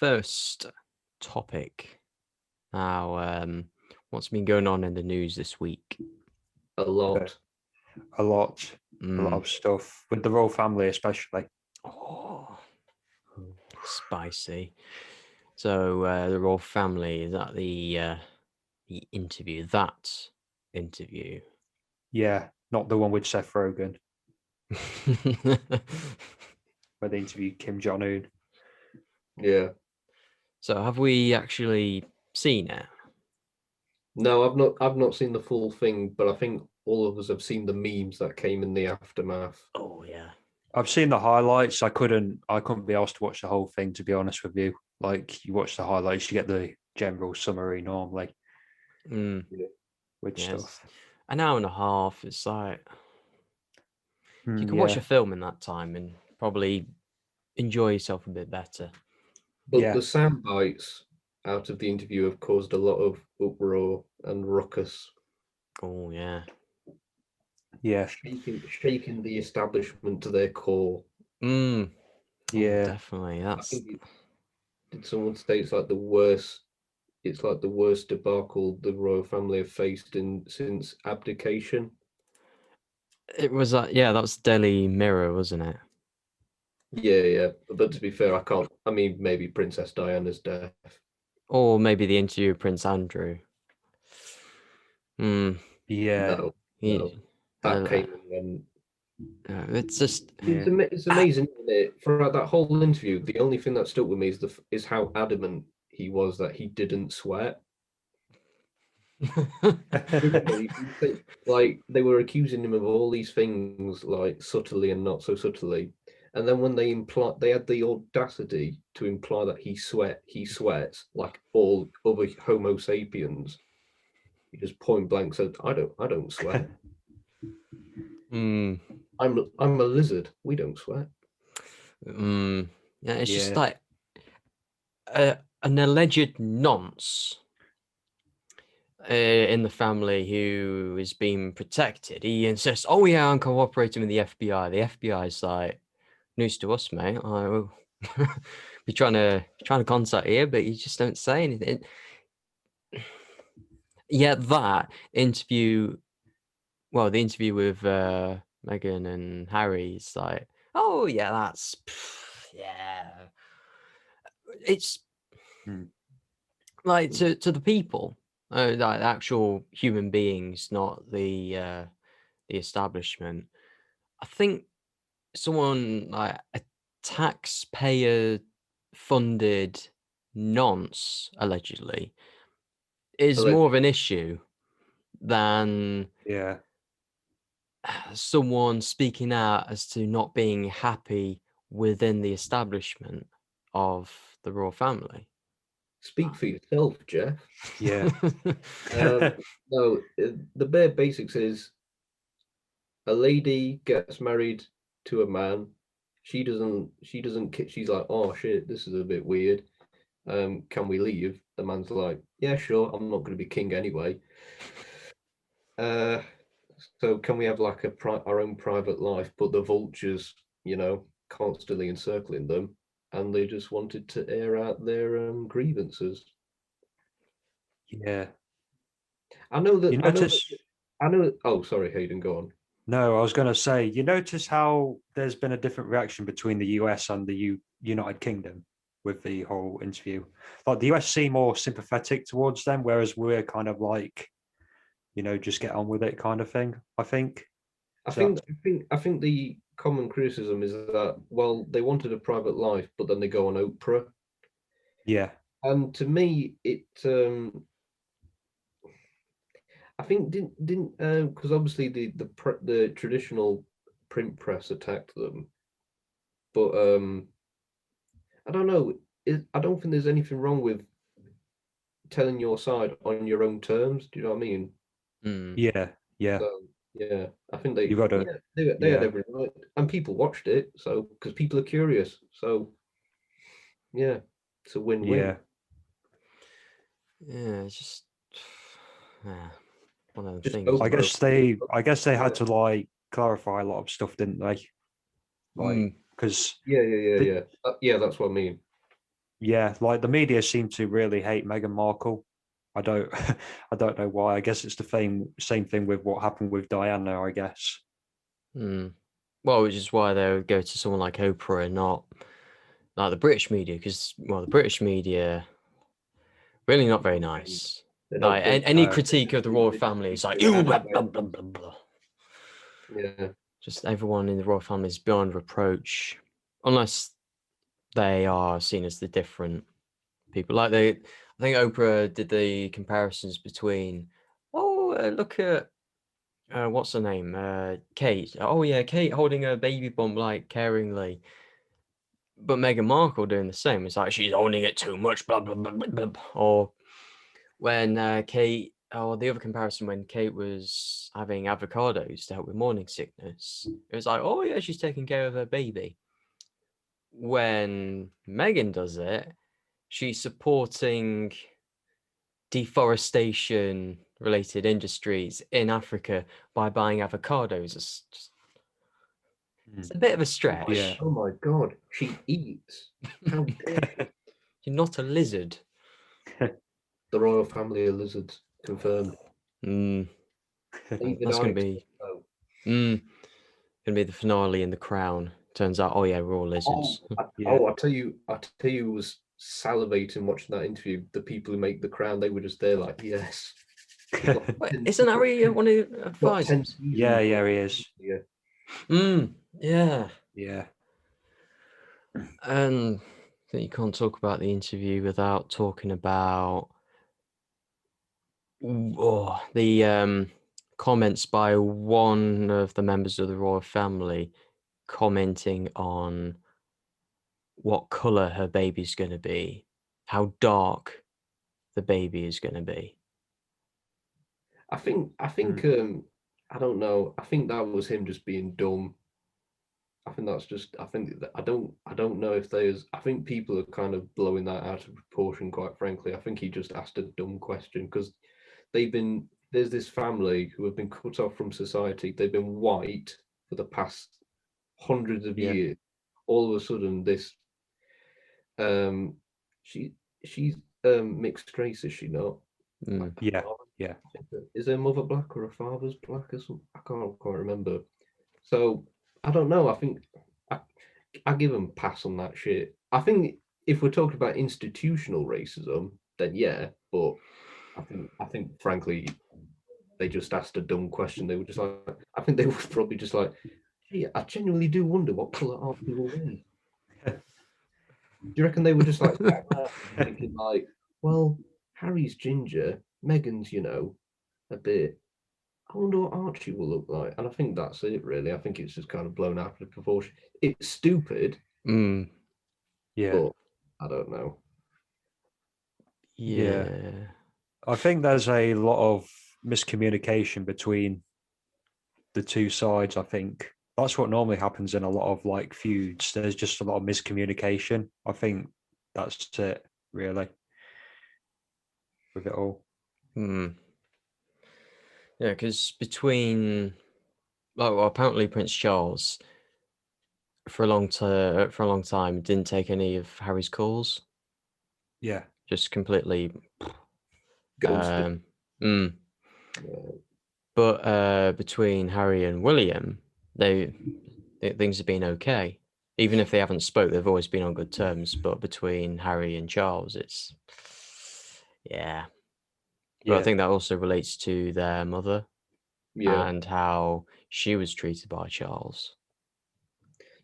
first topic. Now, what's been going on in the news this week? A lot Mm. of stuff with the royal family, especially. Oh, spicy. So the royal family, is that the interview? That interview. Yeah, not the one with Seth Rogen, where they interviewed Kim Jong-un. Yeah. So have we actually seen it? No, I've not seen the full thing, but I think all of us have seen the memes that came in the aftermath. Oh yeah. I've seen the highlights. I couldn't be asked to watch the whole thing, to be honest with you. Like, you watch the highlights, you get the general summary normally Mm. with Yeah, stuff. an hour and a half. It's like you can Yeah. watch a film in that time and probably enjoy yourself a bit better. But the sound bites out of the interview have caused a lot of uproar and ruckus. Oh yeah. Yeah. Shaking the establishment to their core. Yeah. Yeah. Oh, definitely. That's. Did someone say it's like the worst debacle the royal family have faced since abdication? It was that was Daily Mirror, wasn't it? Yeah. But to be fair, I mean, maybe Princess Diana's death. Or maybe the interview with Prince Andrew. Yeah. No. That came and it's just it's amazing, isn't it? Throughout that whole interview, the only thing that stuck with me is how adamant he was that he didn't sweat. Like, they were accusing him of all these things, like subtly and not so subtly, and then when they had the audacity to imply that he sweats like all other Homo sapiens. He just point blank said, "I don't sweat. I'm a lizard. We don't sweat." Yeah, it's just like an alleged nonce in the family who is being protected. He insists, "Oh yeah, I'm cooperating with the FBI." The FBI is like, "News to us, mate. We're trying to contact you, but you just don't say anything." Yet that interview, well, the interview with Meghan and Harry is like, "Oh yeah, that's yeah." It's like to the people, like actual human beings, not the establishment. I think someone like a taxpayer funded nonce allegedly is more of an issue than someone speaking out as to not being happy within the establishment of the royal family. Speak for yourself, Jeff. Yeah. No, the bare basics is a lady gets married to a man. She's like, "Oh shit, this is a bit weird. Can we leave?" The man's like, "Yeah, sure. I'm not going to be king anyway. So can we have like our own private life?" But the vultures, constantly encircling them, and they just wanted to air out their grievances. Yeah. I know that. You notice? I know. Oh, sorry, Hayden. Go on. No, I was going to say, you notice how there's been a different reaction between the US and the United Kingdom with the whole interview. Like, the US seem more sympathetic towards them, whereas we're kind of like, just get on with it kind of thing, I think. I think the common criticism is that, well, they wanted a private life, but then they go on Oprah. Yeah. And to me, it I think didn't because obviously the traditional print press attacked them, but I don't know. I don't think there's anything wrong with telling your side on your own terms. Do you know what I mean? Yeah. So, yeah, I think they got to. They had every right, and people watched it. So because people are curious, so yeah, it's a win-win. Yeah, it's just one of the Just things. I guess they had to like clarify a lot of stuff, didn't they? Like, because yeah, that's what I mean. Yeah, like the media seem to really hate Meghan Markle. I don't I don't know why. I guess it's the same thing with what happened with Diana, I guess. Well, which is why they would go to someone like Oprah and not like the British media, because the British media really not very nice. They don't Like think any critique of the royal family is like you blah blah blah blah blah. yeah. Just everyone in the royal family is beyond reproach, unless they are seen as the different people. Like I think Oprah did the comparisons between, look at what's her name, Kate. Oh yeah, Kate holding her baby bump like caringly, but Meghan Markle doing the same. It's like she's holding it too much, blah blah blah blah. Blah. Or when Kate, or the other comparison when Kate was having avocados to help with morning sickness, it was like, oh yeah, she's taking care of her baby. When Meghan does it, she's supporting deforestation related industries in Africa by buying avocados. It's a bit of a stretch. Yeah. Oh my god, she eats. How dare she? You're not a lizard. The royal family are lizards, confirmed. That's David gonna Icke be said so. gonna be the finale in The Crown. Turns out, oh yeah, we're all lizards. Yeah. I tell you, was salivating watching that interview. The people who make The Crown, they were just there like, yes. Wait, isn't Harry one of the advisors? Yeah, he is. Yeah. Yeah. Yeah. And I think you can't talk about the interview without talking about the comments by one of the members of the royal family commenting on what color her baby's going to be, how dark the baby is going to be. I think I don't know. I think that was him just being dumb. I think that's just I don't know if there's I think people are kind of blowing that out of proportion, quite frankly. I think he just asked a dumb question because there's this family who have been cut off from society. They've been white for the past hundreds of years. All of a sudden this she's mixed race, is she not? Yeah. Is her mother black or her father's black or something? I can't quite remember. So I don't know. I think I give them a pass on that shit. I think if we're talking about institutional racism, then yeah. But I think frankly, they just asked a dumb question. They were just like, I think they were probably just like, hey, I genuinely do wonder what colour are people wearing. Do you reckon they were just like thinking like, well, Harry's ginger, Meghan's, a bit. I wonder what Archie will look like. And I think that's it, really. I think it's just kind of blown out of proportion. It's stupid, Yeah. but I don't know. Yeah. I think there's a lot of miscommunication between the two sides. I think that's what normally happens in a lot of like feuds. There's just a lot of miscommunication. I think that's it, really, with it all. Yeah, because between, well, apparently Prince Charles for a long time didn't take any of Harry's calls. Yeah. Just completely Ghosted. But between Harry and William, things have been okay. Even if they haven't spoke, they've always been on good terms. But between Harry and Charles, it's But I think that also relates to their mother and how she was treated by Charles.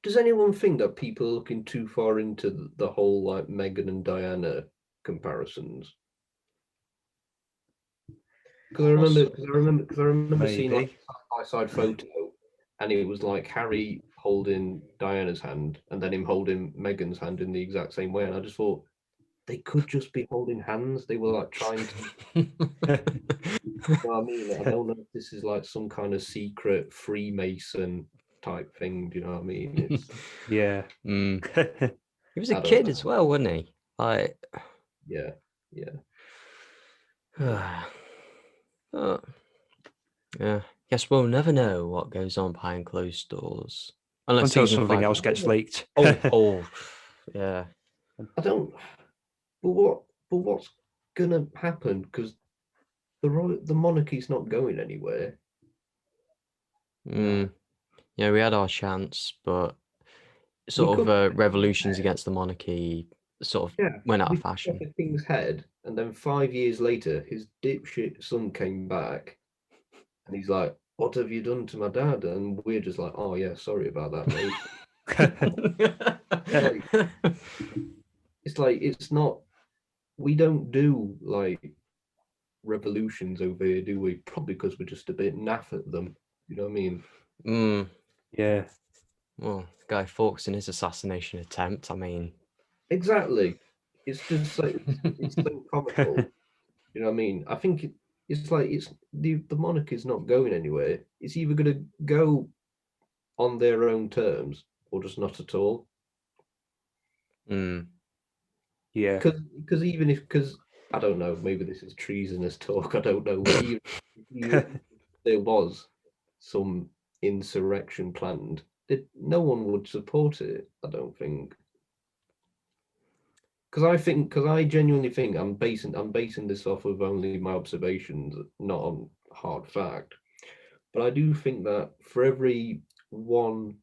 Does anyone think that people are looking too far into the whole like Meghan and Diana comparisons? Because I remember seeing like a side-by-side photo, and it was like Harry holding Diana's hand, and then him holding Meghan's hand in the exact same way, and I just thought they could just be holding hands. They were like trying to. You know what I mean? I don't know if this is like some kind of secret Freemason type thing. Do you know what I mean? It's He was a kid as well, wasn't he? Like, yeah. Yeah. Guess we'll never know what goes on behind closed doors. Unless Until something else gets leaked. Yeah. I don't. But what's gonna happen? Because the monarchy's not going anywhere. Mm. Yeah, we had our chance, but We sort of could, revolutions against the monarchy sort of yeah, went out we of cut off fashion. the king's head, and then 5 years later, his dipshit son came back, and he's like, "What have you done to my dad?" And we're just like, "Oh yeah, sorry about that, mate." Like, it's not. We don't do like revolutions over here, do we? Probably because we're just a bit naff at them. You know what I mean? Mm. Yeah. Well, Guy Fawkes in his assassination attempt. I mean, Exactly. It's just like it's so comical. You know what I mean? I think it's like it's the monarchy's not going anywhere. It's either going to go on their own terms or just not at all. mm. Yeah. Because even if because I don't know, maybe this is treasonous talk. I don't know, but even if there was some insurrection planned, no one would support it. I don't think. Because I genuinely think I'm basing this off of only my observations, not on hard fact. But I do think that for every one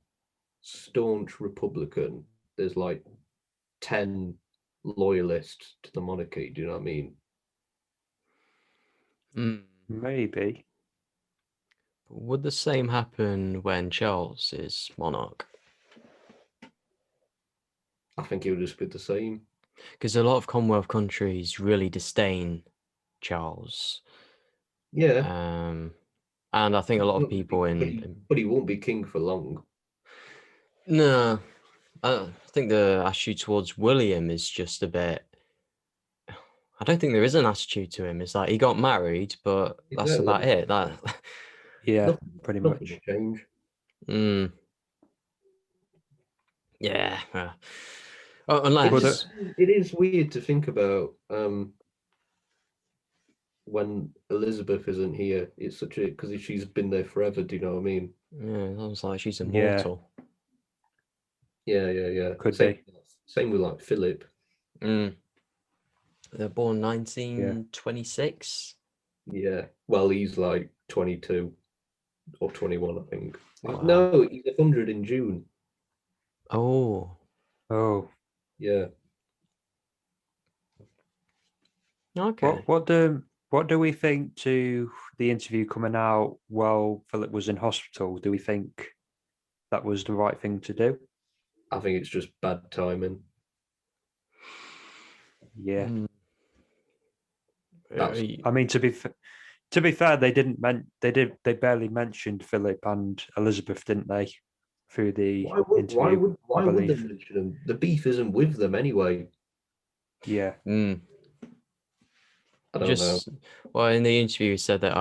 staunch Republican, there's like 10 loyalists to the monarchy. Do you know what I mean? Mm. Maybe. Would the same happen when Charles is monarch? I think it would just be the same. Because a lot of Commonwealth countries really disdain Charles. Yeah. And I think a lot of But people but he won't be king for long. no, I think the attitude towards William is just a bit. I don't think there is an attitude to him. It's like he got married, but that's Exactly. about it. That. Yeah, Nothing, pretty nothing much. will change. Mm, yeah. Well, Unless. It is weird to think about when Elizabeth isn't here. It's such a because she's been there forever. Do you know what I mean? Yeah, it sounds like she's Yeah, immortal. Yeah. could be. Same with like Philip. Mm. They're born Yeah. 1926. Yeah. Well, he's like 22 or 21, I think. Wow. No, he's 100 in June. Oh. Oh, Yeah. Okay. what do we think to the interview coming out while Philip was in hospital? Do we think that was the right thing to do? I think it's just bad timing. Yeah. Mm. That's I mean, to be fair, they barely mentioned Philip and Elizabeth, didn't they? Through the interview, I why would they believe. mention him? The beef isn't with them anyway. Yeah. Mm. I don't know. Just well, in the interview, he said that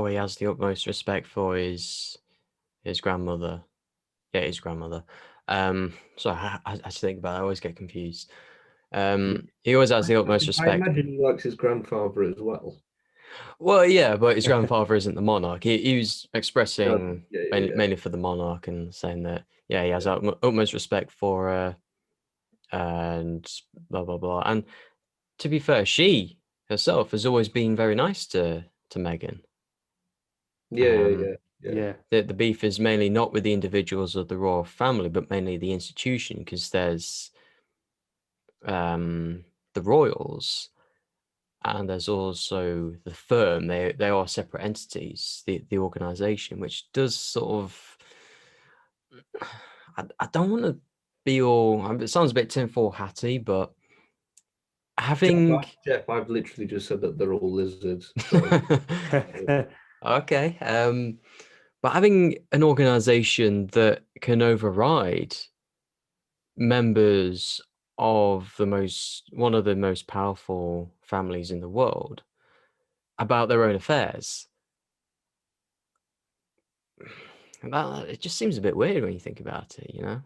he has the utmost respect for his grandmother. Yeah, his grandmother. Sorry, I just think about it. I always get confused. Yeah. He always has the utmost I respect. imagine he likes his grandfather as well. Well, yeah, but his grandfather isn't the monarch. He was Yeah, expressing yeah. mainly for the monarch and saying that yeah, he has Yeah. utmost respect for and blah blah blah. And to be fair, she herself has always been very nice to Meghan. Um, Yeah. Yeah. the beef is mainly not with the individuals of the royal family, but mainly the institution, because there's the royals and there's also the firm. They are separate entities, the organization, which does sort of I don't want to be all, it sounds a bit tinfoil hatty, but having Jeff, I've literally just said that they're all lizards. So okay, but having an organization that can override members of one of the most powerful families in the world about their own affairs, that it just seems a bit weird when you think about it, you know.